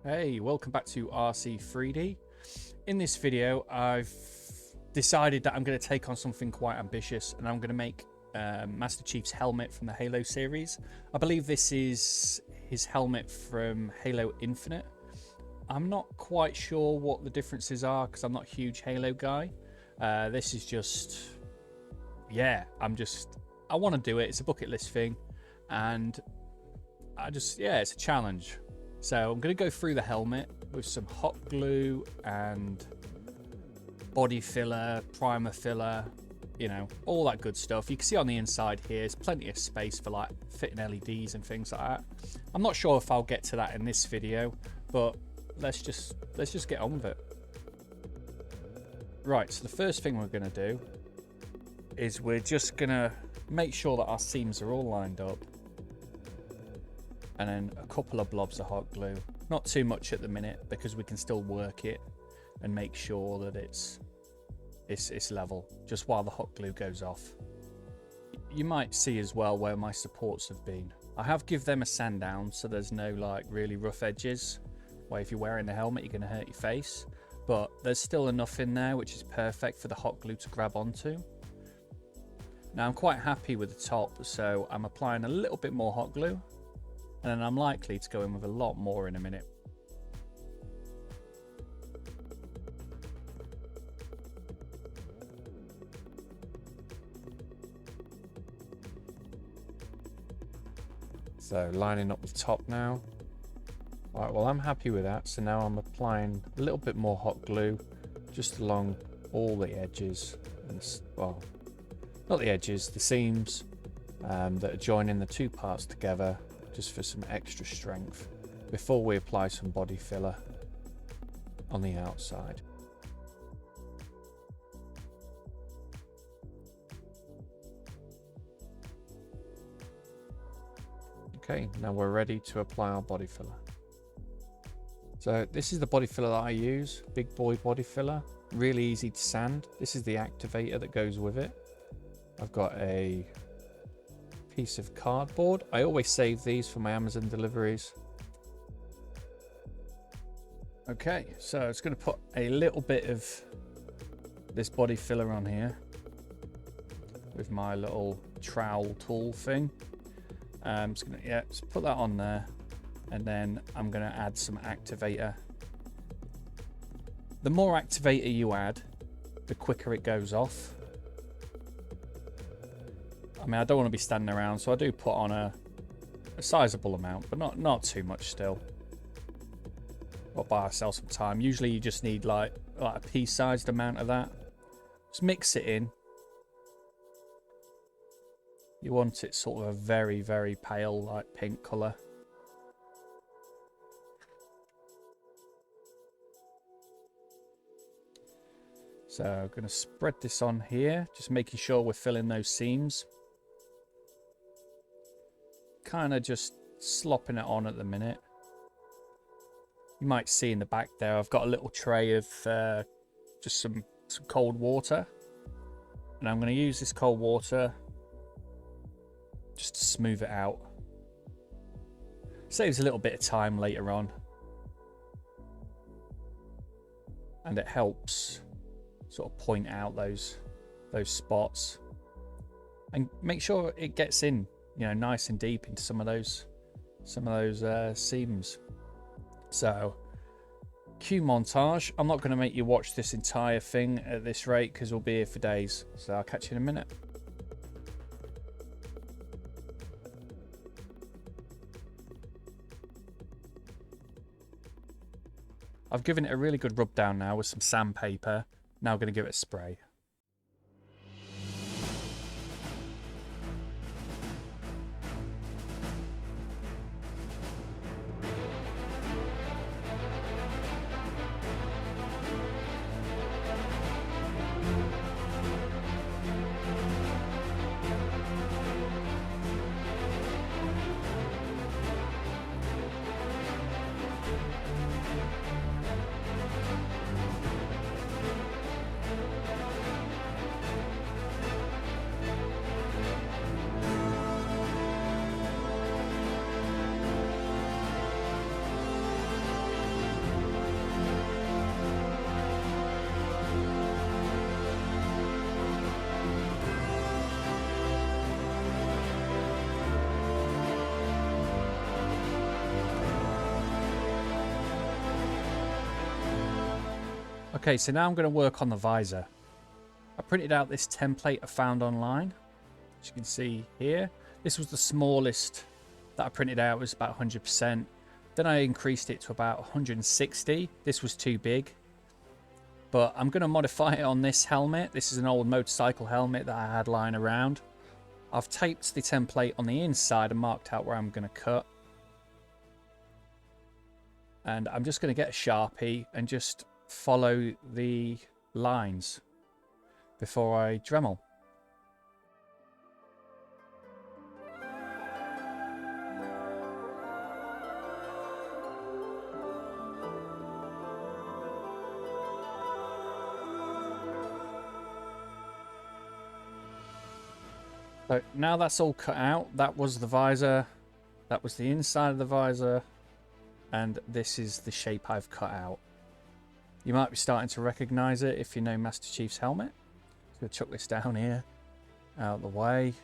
Hey, welcome back to RC3D. In this video, I've decided that I'm going to take on something quite ambitious, and I'm going to make Master Chief's helmet from the Halo series. I believe this is his helmet from Halo Infinite. I'm not quite sure what the differences are because I'm not a huge Halo guy. This is just, yeah, I want to do it. It's a bucket list thing, and it's a challenge. So I'm going to go through the helmet with some hot glue and body filler, primer filler, you know, all that good stuff. You can see on the inside here, there's plenty of space for like fitting LEDs and things like that. I'm not sure if I'll get to that in this video, but let's just get on with it. Right, so the first thing we're going to do is we're just going to make sure that our seams are all lined up. And then a couple of blobs of hot glue. Not too much at the minute because we can still work it and make sure that it's level just while the hot glue goes off. You might see as well where my supports have been. I have give them a sand down so there's no like really rough edges where if you're wearing the helmet you're going to hurt your face. But there's still enough in there which is perfect for the hot glue to grab onto. Now I'm quite happy with the top, so I'm applying a little bit more hot glue. And then I'm likely to go in with a lot more in a minute. So lining up the top now. Alright, well I'm happy with that. So now I'm applying a little bit more hot glue just along all the edges. And, well, not the edges, the seams that are joining the two parts together. Just for some extra strength before we apply some body filler on the outside. Okay, now we're ready to apply our body filler. So this is the body filler that I use, big boy body filler, really easy to sand. This is the activator that goes with it. I've got a piece of cardboard. I always save these for my Amazon deliveries. Okay, so it's going to put a little bit of this body filler on here with my little trowel tool thing. I'm just going to just put that on there, and then I'm going to add some activator. The more activator you add, the quicker it goes off. I mean, I don't want to be standing around, so I do put on a sizable amount, but not too much still. We'll buy ourselves some time. Usually you just need like a pea-sized amount of that. Just mix it in. You want it sort of a very, very pale, like pink colour. So I'm going to spread this on here, just making sure we're filling those seams. Kind of just slopping it on at the minute. You might see in the back there I've got a little tray of just some cold water, and I'm going to use this cold water just to smooth it out. Saves a little bit of time later on, and it helps sort of point out those spots and make sure it gets in, you know, nice and deep into some of those seams. So cue montage. I'm not going to make you watch this entire thing at this rate because we'll be here for days, so I'll catch you in a minute. I've given it a really good rub down now with some sandpaper. Now I'm going to give it a spray. Okay, so now I'm going to work on the visor. I printed out this template I found online, as you can see here. This was the smallest that I printed out, it was about 100%. Then I increased it to about 160. This was too big. But I'm going to modify it on this helmet. This is an old motorcycle helmet that I had lying around. I've taped the template on the inside and marked out where I'm going to cut. And I'm just going to get a Sharpie and just follow the lines before I Dremel. So now that's all cut out. That was the visor. That was the inside of the visor. And this is the shape I've cut out. You might be starting to recognize it if you know Master Chief's helmet. I'm going to chuck this down here, out of the way.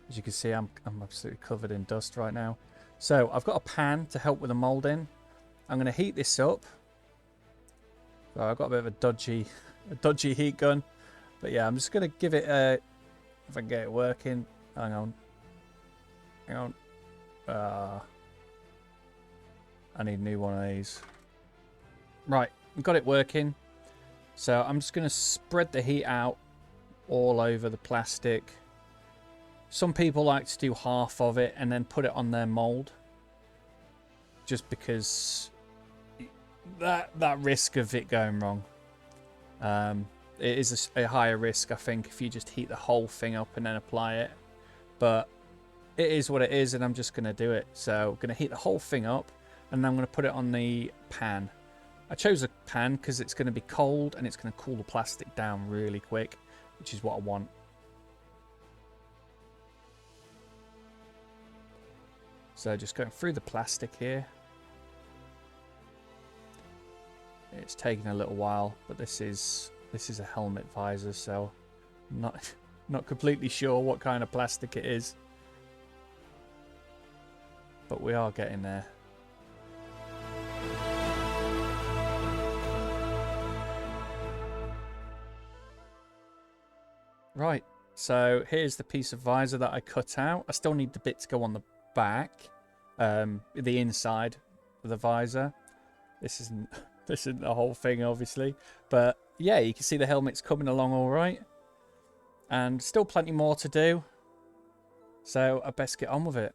As you can see, I'm absolutely covered in dust right now. So I've got a pan to help with the molding. I'm going to heat this up. So I've got a bit of a dodgy heat gun. But yeah, I'm just going to give it a... If I can get it working. Hang on. Hang on. I need a new one of these. Right, I've got it working. So I'm just going to spread the heat out all over the plastic. Some people like to do half of it and then put it on their mold. Just because that risk of it going wrong. It is a higher risk, I think, if you just heat the whole thing up and then apply it. But it is what it is, and I'm just going to do it. So I'm going to heat the whole thing up, and then I'm going to put it on the pan. I chose a pan because it's going to be cold, and it's going to cool the plastic down really quick, which is what I want. So just going through the plastic here. It's taking a little while, but this is a helmet visor, so I'm not completely sure what kind of plastic it is. But we are getting there. Right, so here's the piece of visor that I cut out. I still need the bit to go on the back, the inside of the visor. This isn't the whole thing, obviously, but yeah, you can see the helmet's coming along all right, and still plenty more to do. So I best get on with it.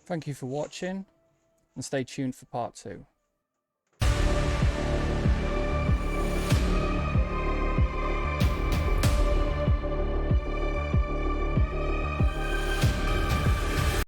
Thank you for watching, and stay tuned for part 2.